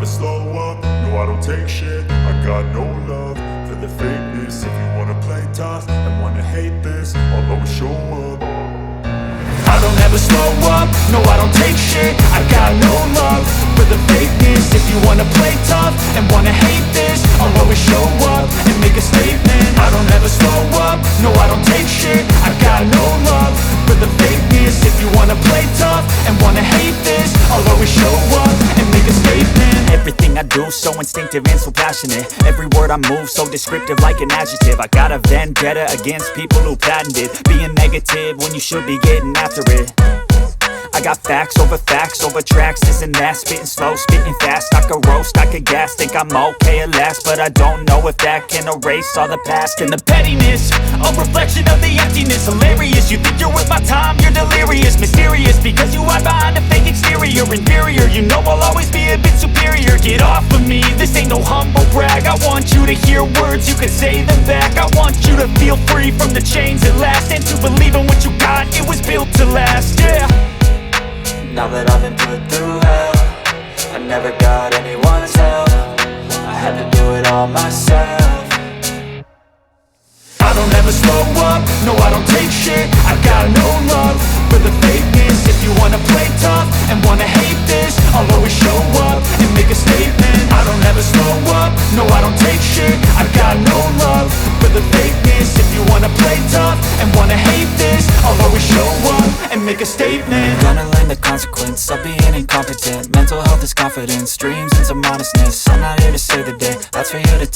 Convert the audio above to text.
slow up, no I don't take shit. I got no love for the fakeness. If you wanna play tough and wanna hate this, I'll always show up. I don't ever slow up, no I don't take shit. I got no love for the fakeness. If you wanna play tough and wanna hate this, I'll always show up and make a statement. I don't ever slow up, no I don't take shit. I got no love for the fakeness. If you wanna play tough and wanna hate this, I'll always show up and make a statement. Everything I do so instinctive and so passionate. Every word I move so descriptive like an adjective. I got a vendetta against people who patented being negative when you should be getting after it. I got facts over tracks, this and that. Spitting slow, spitting fast, I could roast, I could gas. Think I'm okay at last, but I don't know if that can erase all the past. And the pettiness, a reflection of the emptiness. Hilarious, you think you're worth my time, you're delirious. Mysterious, because you hide behind a fake exterior. Inferior, you know I'll always be a bit superior. Get off of me, this ain't no humble brag. I want you to hear words, you can say them back. I want you to feel free from the chains at last, and to believe in what you got, it was built to last, yeah. Now that I've been put through hell, I never got anyone's help. I had to do it all myself. I don't ever slow up, no I don't take shit. I got no love for the fakeness. If you wanna play tough and wanna hate this, I'll always show up and make a statement. I don't ever slow up, no I don't take shit. I got no love for the fakeness. If you wanna play tough and wanna hate this, I'll always show up and make a statement. Gonna learn the consequence of being incompetent. Mental health is confidence, dreams and some honestness. I'm not here to save the day, that's for you to